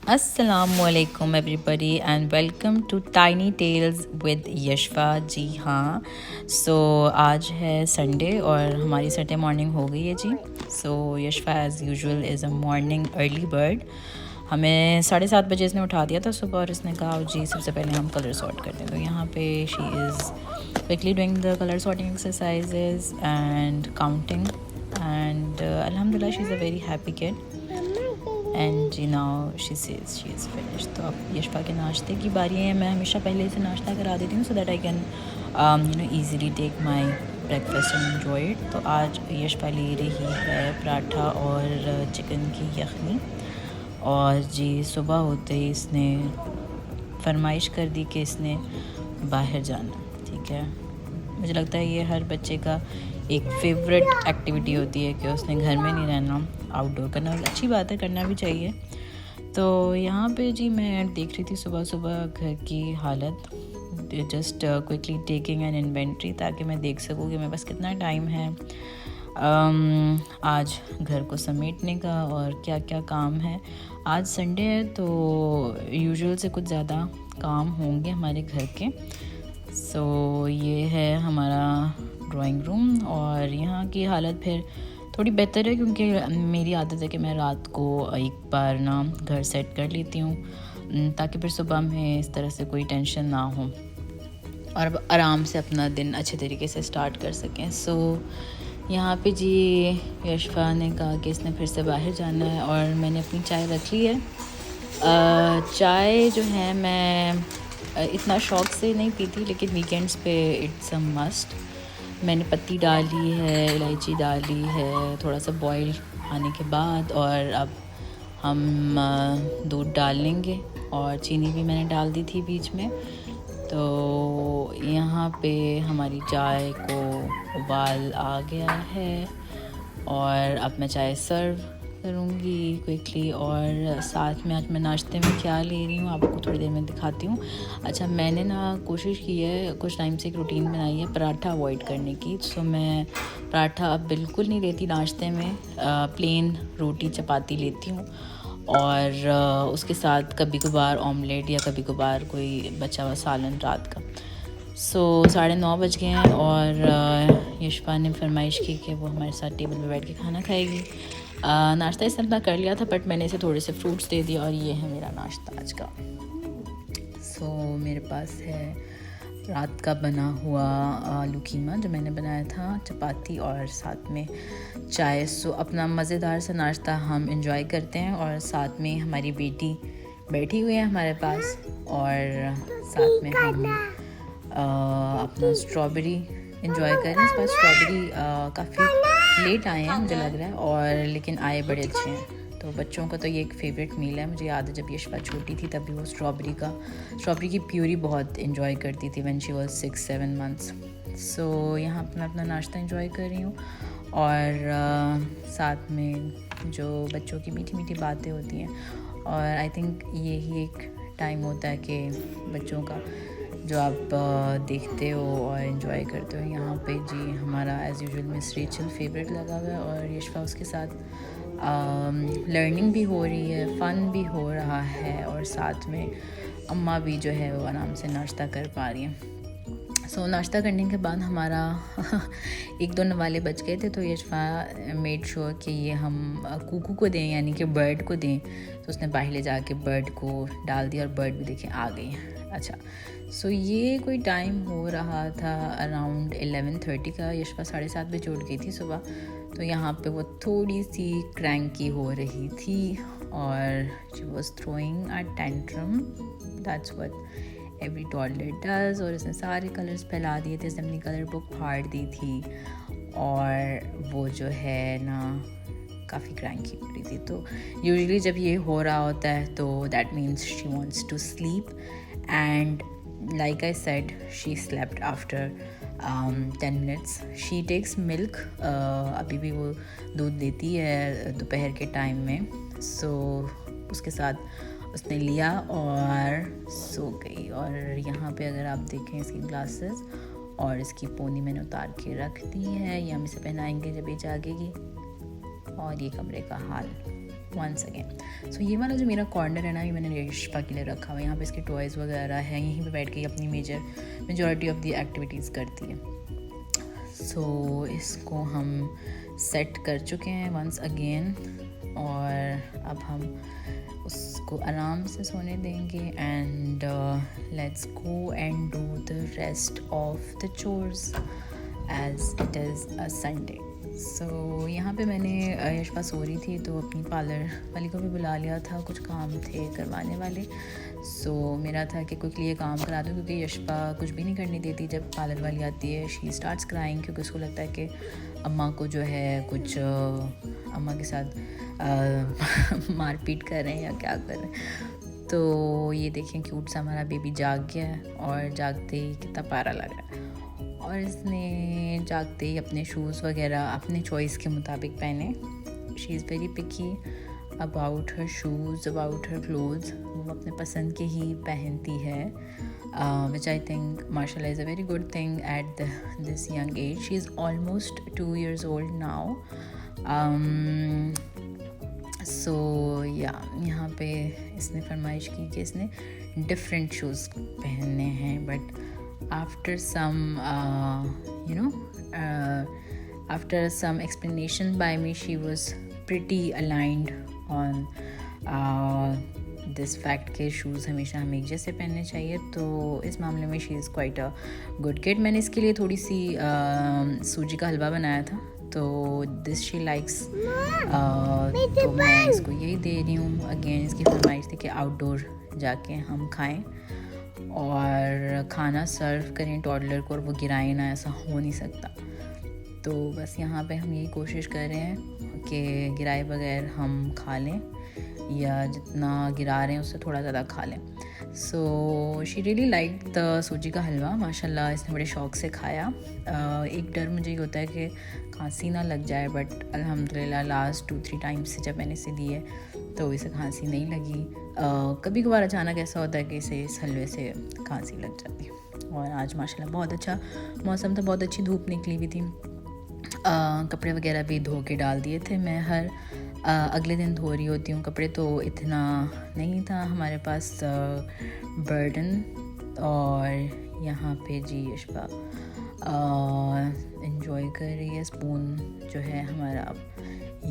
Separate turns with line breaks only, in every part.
अस्सलामुअलैकुम everybody and welcome to tiny tales with Yashfa. जी हाँ, आज है संडे और हमारी संडे मॉर्निंग हो गई है जी। Yashfa as usual is a morning early bird. हमें 7:30 बजे इसने उठा दिया था सुबह और इसने कहा जी सबसे पहले हम कलर सॉर्ट करते हैं। तो यहाँ पे she is quickly doing the colour sorting exercises and counting and अल्हम्दुलिल्लाह she is a very happy kid and जी now she says she is finish. तो अब यशफा के नाश्ते की बारी है। मैं हमेशा पहले से नाश्ता करा देती हूँ so that I can easily take my breakfast and enjoy it. तो आज यशफा ले रही है पराठा और चिकन की यखनी। और जी सुबह होते ही इसने फरमाइश कर दी कि इसने बाहर जाना। ठीक है, मुझे लगता है ये हर बच्चे का एक फेवरेट एक्टिविटी होती है कि उसने घर में नहीं रहना, आउटडोर करना। और अच्छी बात है, करना भी चाहिए। तो यहाँ पे जी मैं देख रही थी सुबह सुबह घर की हालत, just quickly taking an inventory ताकि मैं देख सकूँ कि मेरे पास कितना टाइम है आज घर को समेटने का और क्या क्या काम है। आज संडे है तो यूजुअल से कुछ ज़्यादा काम होंगे हमारे घर के। ये है हमारा ड्राइंग रूम और यहाँ की हालत फिर थोड़ी बेहतर है क्योंकि मेरी आदत है कि मैं रात को एक बार ना घर सेट कर लेती हूँ ताकि फिर सुबह में इस तरह से कोई टेंशन ना हो और आराम से अपना दिन अच्छे तरीके से स्टार्ट कर सकें। यहाँ पे जी यशफा ने कहा कि इसने फिर से बाहर जाना है और मैंने अपनी चाय रख ली है। चाय जो है मैं इतना शौक़ से नहीं पीती, लेकिन वीकेंड्स पे इट्स अ मस्ट। मैंने पत्ती डाली है, इलायची डाली है, थोड़ा सा बॉईल आने के बाद, और अब हम दूध डाल लेंगे और चीनी भी मैंने डाल दी थी बीच में। तो यहाँ पे हमारी चाय को उबाल आ गया है और अब मैं चाय सर्व करूँगी क्विकली। और साथ में आज मैं नाश्ते में क्या ले रही हूँ आपको थोड़ी देर में दिखाती हूँ। अच्छा, मैंने ना कोशिश की है, कुछ टाइम से एक रूटीन बनाई है पराठा अवॉइड करने की। मैं पराठा अब बिल्कुल नहीं लेती नाश्ते में, प्लेन रोटी चपाती लेती हूँ और उसके साथ कभी कभार ऑमलेट या कभी कभार कोई बचा हुआ सालन रात का। 9:30 बज गए हैं और यशफा ने फरमाइश की कि वो हमारे साथ टेबल पे बैठ के खाना खाएगी। नाश्ता इस तरह कर लिया था बट मैंने इसे थोड़े से फ्रूट्स दे दिए और ये है मेरा नाश्ता आज का। मेरे पास है रात का बना हुआ आलू कीमा जो मैंने बनाया था, चपाती और साथ में चाय। अपना मज़ेदार सा नाश्ता हम एंजॉय करते हैं और साथ में हमारी बेटी बैठी हुई है हमारे पास और साथ में हम अपना स्ट्रॉबेरी एंजॉय कर रहे हैं। इस बार स्ट्रॉबेरी काफ़ी लेट आए हैं मुझे लग रहा है, और लेकिन आए बड़े अच्छे हैं। तो बच्चों का तो ये एक फ़ेवरेट मील है। मुझे याद है जब यशफा छोटी थी तभी वो स्ट्रॉबेरी की प्यूरी बहुत एंजॉय करती थी व्हेन शी वाज 6-7 मंथ्स। यहाँ अपना नाश्ता एंजॉय कर रही हूँ और साथ में जो बच्चों की मीठी मीठी बातें होती हैं। और आई थिंक यही एक टाइम होता है कि बच्चों का जो आप देखते हो और एंजॉय करते हो। यहाँ पे जी हमारा as usual miss Rachel favourite लगा हुआ है और यशफा उसके साथ लर्निंग भी हो रही है, फ़न भी हो रहा है और साथ में अम्मा भी जो है वो आराम से नाश्ता कर पा रही हैं। नाश्ता करने के बाद हमारा 1-2 नवाले बच गए थे तो यशफा मेड श्योर कि ये हम कुकू को दें, यानी कि बर्ड को दें। तो उसने बाहर ले जाके बर्ड को डाल दिया और बर्ड भी देखें आ गई। अच्छा, ये कोई टाइम हो रहा था अराउंड 11:30 का। यशफा 7:30 बजे उठ गई थी सुबह। तो यहाँ पे वो थोड़ी सी क्रैंकी हो रही थी और she was throwing a tantrum, that's what every toddler does. और इसने सारे कलर्स फैला दिए थे, इसने अपनी कलर बुक फाड़ दी थी और वो जो है ना काफ़ी क्रैंकी हो रही थी। तो यूजुअली जब ये हो रहा होता है तो that means she wants to sleep and like I said, she slept after 10 minutes. She takes milk. अभी भी वो दूध देती है दोपहर के टाइम में। उसके साथ उसने लिया और सो गई। और यहाँ पे अगर आप देखें इसकी ग्लासेस और इसकी पोनी मैंने उतार के रख दी है, ये हम इसे पहनाएंगे जब ये जागेगी। और ये कमरे का हाल। once again. So ये वाला जो मेरा कॉर्नर है ना, ये मैंने यशपा के लिए रखा हुआ है. यहाँ पे इसके टॉयज़ वगैरह हैं, यहीं पे बैठ के अपनी मेजॉरिटी ऑफ द एक्टिविटीज़ करती है. So इसको हम सेट कर चुके हैं once again, और अब हम उसको आराम से सोने देंगे. And let's go and do the rest of the chores as it is a Sunday. So यहाँ पे मैंने यशपा सो रही थी तो अपनी पार्लर वाली को भी बुला लिया था, कुछ काम थे करवाने वाले. सो मेरा था कि क्विकली ये काम करा दूँ, क्योंकि यशपा कुछ भी नहीं करने देती जब पार्लर वाली आती है. शी स्टार्ट्स क्राइंग, क्योंकि उसको लगता है कि अम्मा को जो है कुछ अम्मा के साथ मारपीट कर रहे हैं या क्या कर रहे हैं. तो ये देखें क्यूट सा हमारा बेबी जाग गया है, और जागते ही कितना प्यारा लग रहा है. और इसने जागते ही अपने शूज़ वगैरह अपने चॉइस के मुताबिक पहने. She is very picky about her shoes, about her clothes. वो अपने पसंद के ही पहनती है, विच आई थिंक माशाल्लाह is a very good thing at this young age. She is almost 2 years old now. So यहाँ पे इसने फरमाइश की कि इसने डिफरेंट शूज़ पहनने हैं. But after some explanation by me, she was pretty aligned on this fact कि शूज़ हमेशा हमें एक जैसे पहनने चाहिए. तो इस मामले में she is quite a good kid. मैंने इसके लिए थोड़ी सी सूजी का हलवा बनाया था, तो दिस शी लाइक्स, तो मैं इसको यही दे रही हूँ. अगेन इसकी फरमाइश थी कि आउटडोर जाके हम खाएं और खाना सर्व करें टॉडलर को, और वो गिराए ना, ऐसा हो नहीं सकता. तो बस यहाँ पे हम यही कोशिश कर रहे हैं कि गिराए बगैर हम खा लें, या जितना गिरा रहे हैं उससे थोड़ा ज़्यादा खा लें. So she really like the सूजी का हलवा. माशाल्लाह इसने बड़े शौक़ से खाया. एक डर मुझे ये होता है कि खांसी ना लग जाए, बट अल्हम्दुलिल्लाह लास्ट 2-3 टाइम्स से जब मैंने इसे दी है तो इसे खांसी नहीं लगी. कभी कभार अचानक ऐसा होता है कि इसे इस हलवे से खांसी लग जाती है. और आज माशाल्लाह बहुत अच्छा मौसम था, बहुत अच्छी धूप निकली हुई थी. कपड़े वगैरह भी धो के डाल दिए थे. मैं हर अगले दिन धो रही होती हूँ कपड़े, तो इतना नहीं था हमारे पास बर्डन. और यहाँ पे जी यशपा एंजॉय कर रही है. स्पून जो है हमारा अब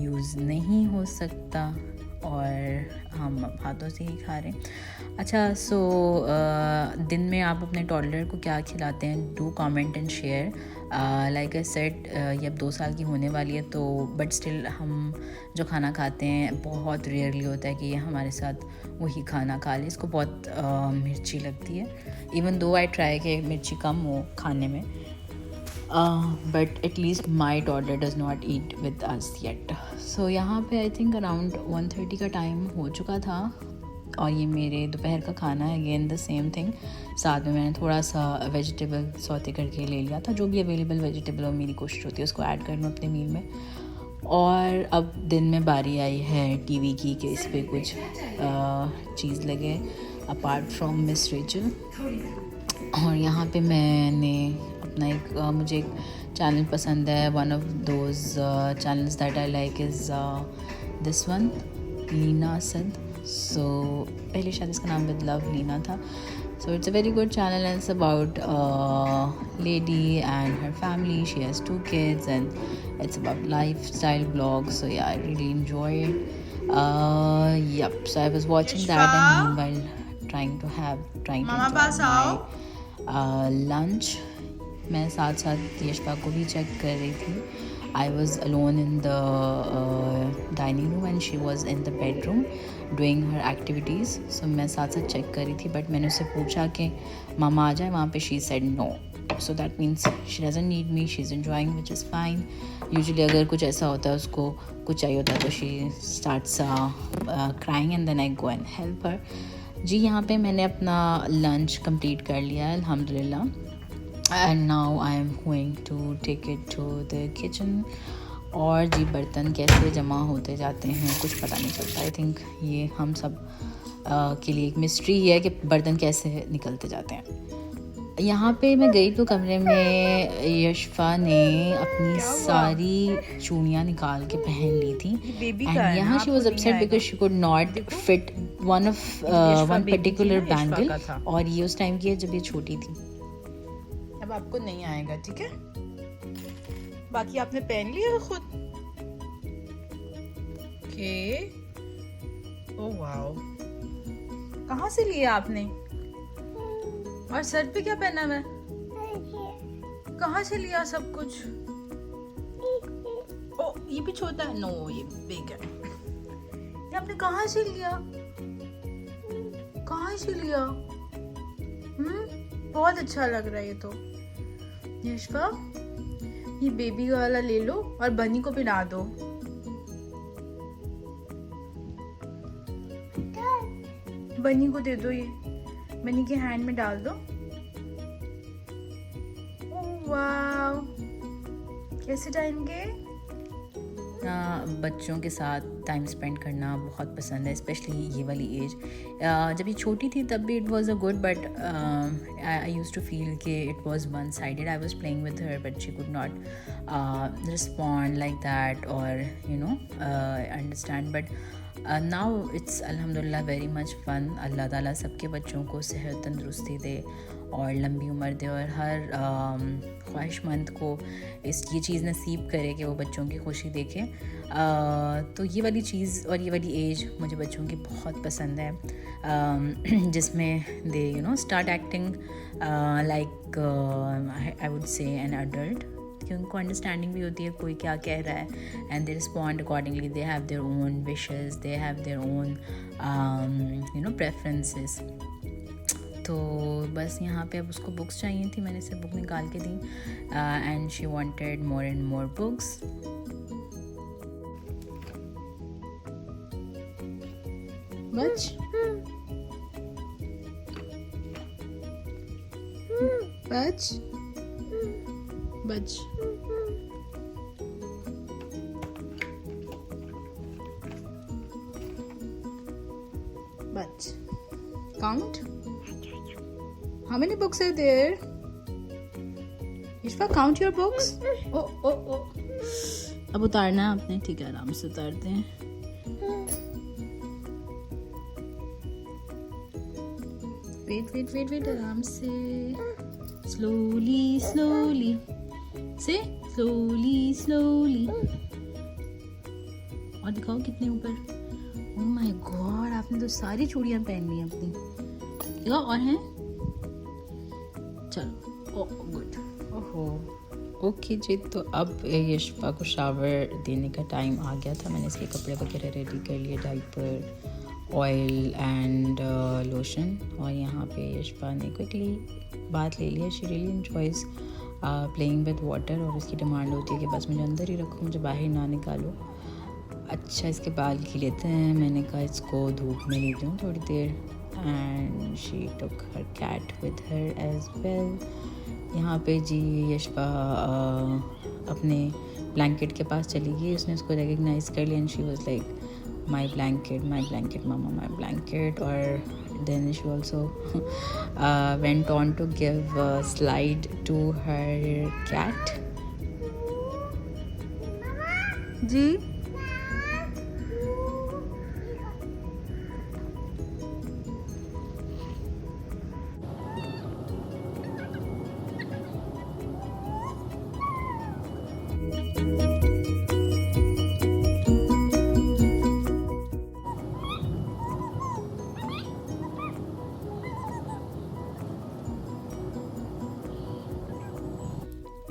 यूज़ नहीं हो सकता, और हम हाथों से ही खा रहे हैं. अच्छा, सो दिन में आप अपने टॉडलर को क्या खिलाते हैं? Do comment and share. Like I said, ये अब 2 साल की होने वाली है, तो बट स्टिल हम जो खाना खाते हैं बहुत रेयरली होता है कि ये हमारे साथ वही खाना खा ले. इसको बहुत मिर्ची लगती है, इवन दो आई ट्राई कि मिर्ची कम हो खाने में, but at least my toddler does not eat with us yet. So यहाँ पे आई थिंक अराउंड 1:30 का टाइम हो चुका था, और ये मेरे दोपहर का खाना है. Again the same thing. साथ में मैंने थोड़ा सा वेजिटेबल सौते करके ले लिया था. जो भी अवेलेबल वेजिटेबल हो, मेरी कोशिश होती है उसको ऐड कर लूँ अपने मील में. और अब दिन में बारी आई है टीवी की कि इस पर कुछ चीज़ लगे अपार्ट फ्रॉम मिस रेचल. और यहाँ पे मैंने अपना मुझे एक चैनल पसंद है. One of those channels that I like is this one, Leena Asad. So पहले शायद इसका नाम विद लव लीना था. So it's a very good channel, and it's about a lady and her family. She has 2 kids and it's about lifestyle vlogs. So yeah, I really enjoy it. Yep. So I was watching that, and meanwhile trying to enjoy my lunch. मैं साथ साथ यशपा को भी check कर रही थी. I was alone in the dining room and she was in the bedroom doing her activities. So मैं साथ साथ चेक कर रही थी, बट मैंने उससे पूछा कि मामा आ जाए वहाँ पे. She said no. So that means she doesn't need me. She's enjoying, which is fine. Usually अगर कुछ ऐसा होता है, उसको कुछ चाहिए होता है, तो she starts crying and then I go and help her. जी यहाँ पे मैंने अपना लंच कंप्लीट कर लिया है अल्हम्दुलिल्लाह. And now I am going to take it to the kitchen. और जी बर्तन कैसे जमा होते जाते हैं कुछ पता नहीं चलता. आई थिंक ये हम सब के लिए एक मिस्ट्री ही है कि बर्तन कैसे निकलते जाते हैं. यहाँ पे मैं गई तो कमरे में यशफा ने अपनी सारी चूड़ियाँ निकाल के पहन ली थी एंड यहाँ she was upset because she could not fit one particular bangle, और ये उस टाइम की है जब ये छोटी थी।
अब आपको नहीं आएगा, ठीक है? बाकी आपने पहन लिया खुद। ओके, ओह वाओ, कहाँ से लिया आपने? और सर पे क्या पहना है? कहाँ से लिया सब कुछ? ओ, ये भी छोटा है। नो, ये बिग है। ये आपने कहाँ से लिया? कहाँ से लिया? बहुत अच्छा लग रहा है ये तो। यशफा, ये बेबी वाला ले लो और बनी को पिला दो। बनी को दे दो, ये बनी के हैंड में डाल दो। ओह वाव, कैसे टाइम के?
बच्चों के साथ टाइम स्पेंड करना बहुत पसंद है, स्पेशली ये वाली एज। जब ये छोटी थी तब भी it was a good, but I used to feel कि it was one sided. I was playing with her but she could not respond like that और you know understand, but now it's अल्हम्दुलिल्लाह very much fun. अल्लाह ताला सबके बच्चों को सेहत तंदुरुस्ती दे और लंबी उम्र दे, और हर ख्वाहिशमंद को ये चीज़ नसीब करे कि वो बच्चों की खुशी देखे। तो ये वाली चीज़ और ये वाली एज मुझे बच्चों की बहुत पसंद है, जिसमें they you know start acting like I would say an adult, कि उनको अंडरस्टैंडिंग भी होती है कोई क्या कह रहा है, and they respond accordingly. They have their own wishes, they have their own you know preferences. तो बस यहाँ पे अब उसको बुक्स चाहिए थी, मैंने से बुक निकाल के दी and she wanted more and more books.
बच बच बच बच count how many books are there? Ishfa, count your books. Oh अब उतारना है आपने, ठीक है, आराम से उतारते हैं। वेट आराम से, slowly से slowly और दिखाओ कितने ऊपर। ओह माय गॉड, आपने तो सारी चूड़ियां पहन ली अपनी। दिखाओ, और हैं? चलो, ओह गुड। ओहो,
ओके जी, तो अब यशफा को शावर देने का टाइम आ गया था। मैंने इसके कपड़े वगैरह रेडी कर लिए, डाइपर, ऑयल एंड लोशन, और यहाँ पे यशफा ने क्विकली बात ले लिया। She really enjoys playing with water, और उसकी डिमांड होती है कि बस मुझे अंदर ही रखो, मुझे बाहर ना निकालो। अच्छा, इसके बाल खिल लेते हैं। मैंने कहा इसको धूप में ले दूँ थोड़ी देर, and she took her cat with her as well. यहाँ पे जी यशफा अपने ब्लैंकेट के पास चली गई, उसने उसको रिकग्नाइज़ कर लिया and she was like my blanket mama, my blanket. और then she also went on to give slide to her cat.
जी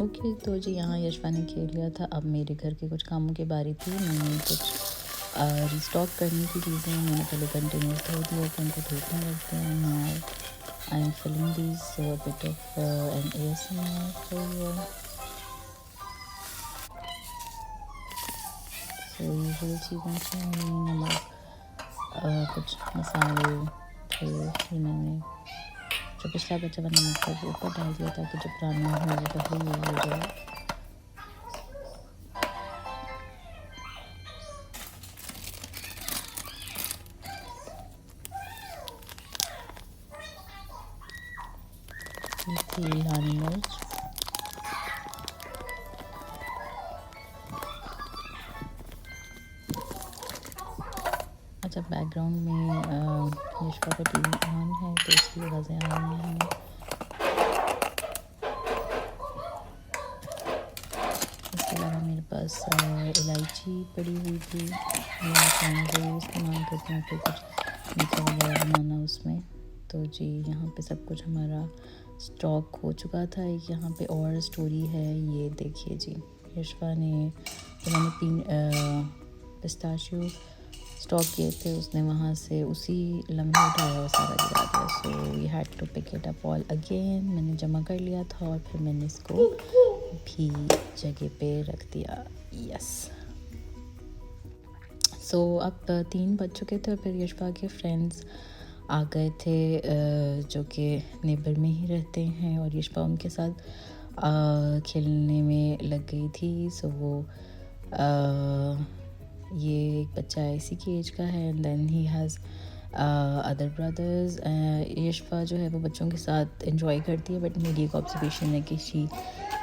ओके, तो जी यहाँ यशफा ने खेल लिया था। अब मेरे घर के कुछ कामों की बारी थी। मैंने कुछ रिस्टॉक करनी थी चीज़ें। मैंने पहले कंटेनर धो दिया तो उनको धूप में रखते हैं। Now I am filling this bit of an ASMR for you. तो यूजुअल चीज़ें चाहिए, नमक, कुछ मसाले, फिर मैंने जो पिछला बचा हुआ नमक था वो ऊपर डाल दिया ताकि जो पुराना हो वो पहले यूज हो जाए। लाल मिर्च, अच्छा बैकग्राउंड में यशपा का टीवी ऑन है तो इसकी आवाज़ें आ रही हैं हमें। इसके अलावा मेरे पास इलायची पड़ी हुई थी, मैं चाय ज़रूर इस्तेमाल करती हूँ फिर कुछ मीठा वगैरह बनाना उसमें। तो जी यहाँ पे सब कुछ हमारा स्टॉक हो चुका था। एक यहाँ पे और स्टोरी है, ये देखिए जी, यशपा ने जो मैंने पिस्ताशियो स्टॉक किए थे उसने वहाँ से उसी लम्हे उठाया और सारा गिरा दिया। So we had to pick it up all again. मैंने जमा कर लिया था और फिर मैंने इसको भी जगह पे रख दिया। यस, सो अब 3 बज चुके थे और फिर यशपा के फ्रेंड्स आ गए थे जो कि नेबर में ही रहते हैं और यशपा उनके साथ खेलने में लग गई थी। सो वो ये एक बच्चा इसी की एज का है and then he has other brothers. यशपा जो है वो बच्चों के साथ एंजॉय करती है, बट मेरी एक ऑब्जर्वेशन है कि she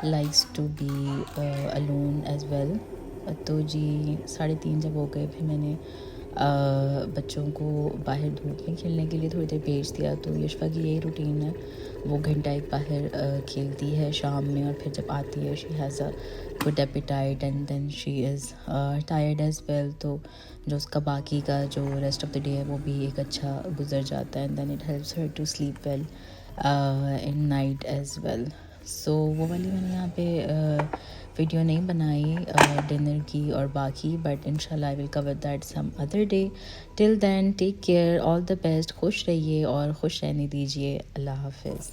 likes to be alone as well. तो जी 3:30 जब हो गए फिर मैंने बच्चों को बाहर धूप में खेलने के लिए थोड़ी देर भेज दिया। तो यशपा की यही रूटीन है, वो घंटा एक बाहर खेलती है शाम में और फिर जब आती है she has a good appetite and then she is tired as well. तो जो उसका बाकी का जो रेस्ट ऑफ द डे है वो भी एक अच्छा गुजर जाता है and then it helps her to sleep well in night as well. So वो वाली मैंने यहाँ पे वीडियो नहीं बनाई डिनर की और बाकी, बट इंशाल्लाह I will cover that some other day. Till then take care, all the best, खुश रहिए और खुश रहने दीजिए। अल्लाह हाफिज़।